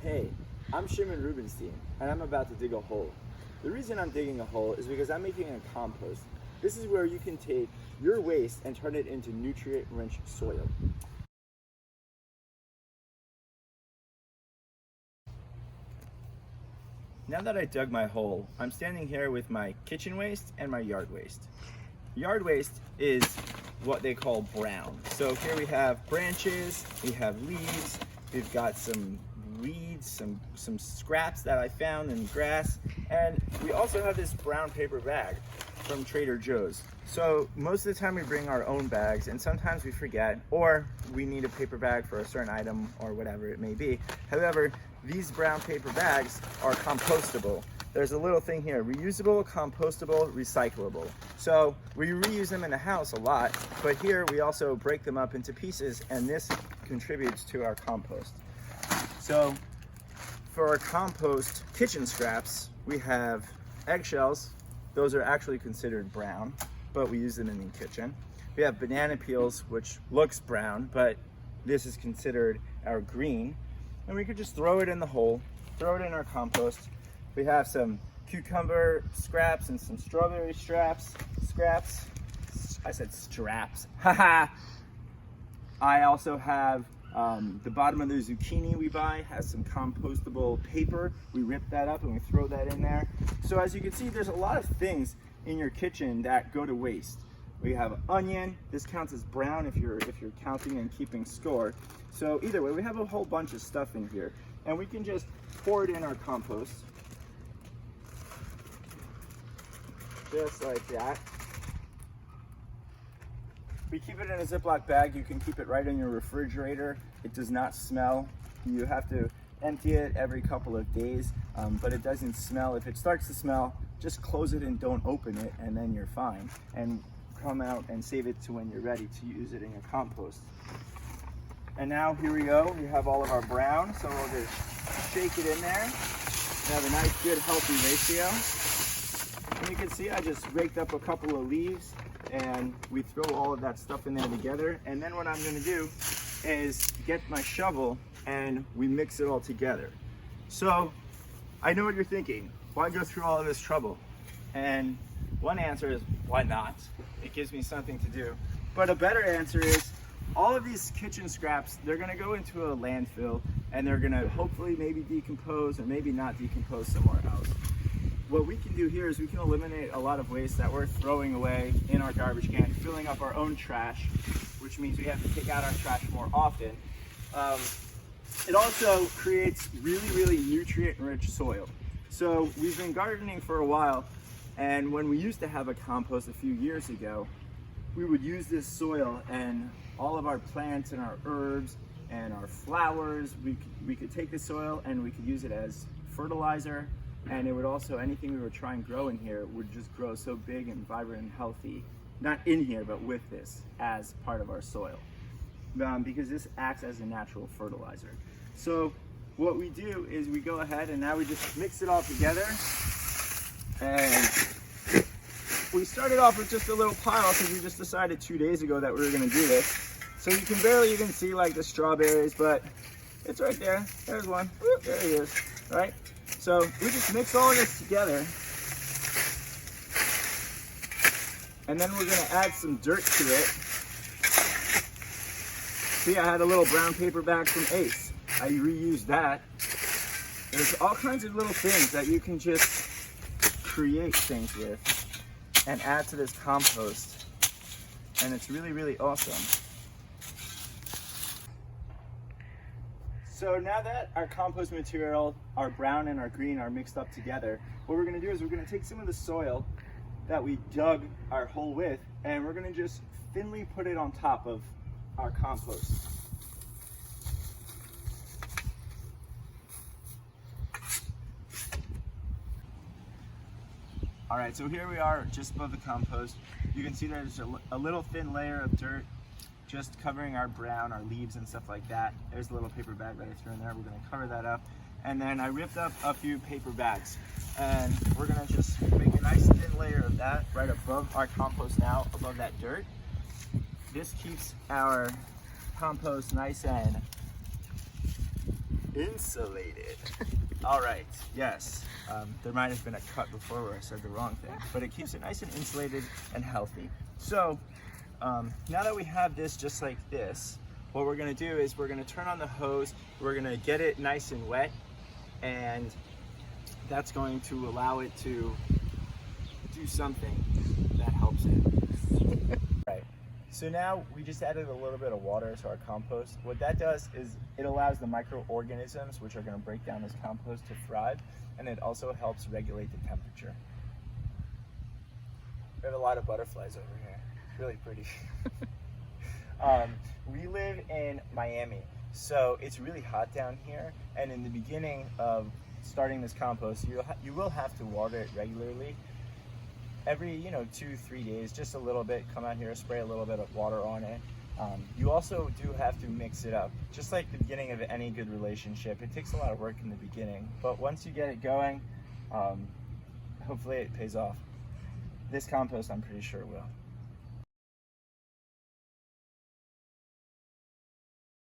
Hey, I'm Shimon Rubenstein, and I'm about to dig a hole. The reason I'm digging a hole is because I'm making a compost. This is where you can take your waste and turn it into nutrient-rich soil. Now that I dug my hole, I'm standing here with my kitchen waste and my yard waste. Yard waste is what they call brown. So here we have branches, we have leaves, we've got some weeds, some scraps that I found in grass, and we also have this brown paper bag from Trader Joe's. So most of the time we bring our own bags, and sometimes we forget, or we need a paper bag for a certain item or whatever it may be. However, these brown paper bags are compostable. There's a little thing here: reusable, compostable, recyclable. So we reuse them in the house a lot, but here we also break them up into pieces, and this contributes to our compost. So for our compost kitchen scraps, we have eggshells. Those are actually considered brown, but we use them in the kitchen. We have banana peels, which looks brown, but this is considered our green. And we could just throw it in the hole, throw it in our compost. We have some cucumber scraps and some strawberry scraps. I said straps. Haha. I also have the bottom of the zucchini we buy has some compostable paper. We rip that up and we throw that in there. So as you can see, there's a lot of things in your kitchen that go to waste. We have onion. This counts as brown if you're counting and keeping score. So either way, we have a whole bunch of stuff in here, and we can just pour it in our compost, just like that. We keep it in a Ziploc bag. You can keep it right in your refrigerator. It does not smell. You have to empty it every couple of days, but it doesn't smell. If it starts to smell, just close it and don't open it, and then you're fine. And come out and save it to when you're ready to use it in your compost. And now here we go. We have all of our brown, so we'll just shake it in there. We have a nice, good, healthy ratio. And you can see I just raked up a couple of leaves, and we throw all of that stuff in there together. And then what I'm going to do is get my shovel and we mix it all together. So I know what you're thinking. Why go through all of this trouble? And one answer is, why not? It gives me something to do. But a better answer is, all of these kitchen scraps, they're gonna go into a landfill, and they're gonna hopefully maybe decompose or maybe not decompose somewhere else. What we can do here is we can eliminate a lot of waste that we're throwing away in our garbage can, filling up our own trash, which means we have to take out our trash more often. It also creates really nutrient-rich soil. So we've been gardening for a while, and when we used to have a compost a few years ago, we would use this soil, and all of our plants and our herbs and our flowers, we could take the soil and we could use it as fertilizer, and it would also, anything we would try and grow in here would just grow so big and vibrant and healthy, not in here, but with this as part of our soil, because this acts as a natural fertilizer. So what we do is we go ahead and now we just mix it all together, and we started off with just a little pile because we just decided 2 days ago that we were going to do this. So you can barely even see like the strawberries, but it's right there. There's one. Whoop, there he is. All right. So we just mix all of this together, and then we're going to add some dirt to it. See, I had a little brown paper bag from Ace. I reused that. There's all kinds of little things that you can just create things with and add to this compost, and it's really awesome. So now that our compost material, our brown and our green, are mixed up together, what we're going to do is we're going to take some of the soil that we dug our hole with, and we're going to just thinly put it on top of our compost. All right, so here we are just above the compost. You can see there's a little thin layer of dirt just covering our brown, our leaves and stuff like that. There's a little paper bag that I threw in there. We're gonna cover that up. And then I ripped up a few paper bags, and we're gonna just make a nice thin layer of that right above our compost now, above that dirt. This keeps our compost nice and Insulated. All right, yes. There might have been a cut before where I said the wrong thing, but it keeps it nice and insulated and healthy. So now that we have this just like this, what we're gonna do is we're gonna turn on the hose, we're gonna get it nice and wet, and that's going to allow it to do something that helps it. Right. So now we just added a little bit of water to our compost. What that does is it allows the microorganisms, which are going to break down this compost, to thrive, and it also helps regulate the temperature. We have a lot of butterflies over here. It's really pretty. We live in Miami, so it's really hot down here, and in the beginning of starting this compost, you will have to water it regularly. Every 2-3 days, just a little bit, come out here, spray a little bit of water on it. You also do have to mix it up. Just like the beginning of any good relationship, it takes a lot of work in the beginning, but once you get it going, hopefully it pays off. This compost, I'm pretty sure will.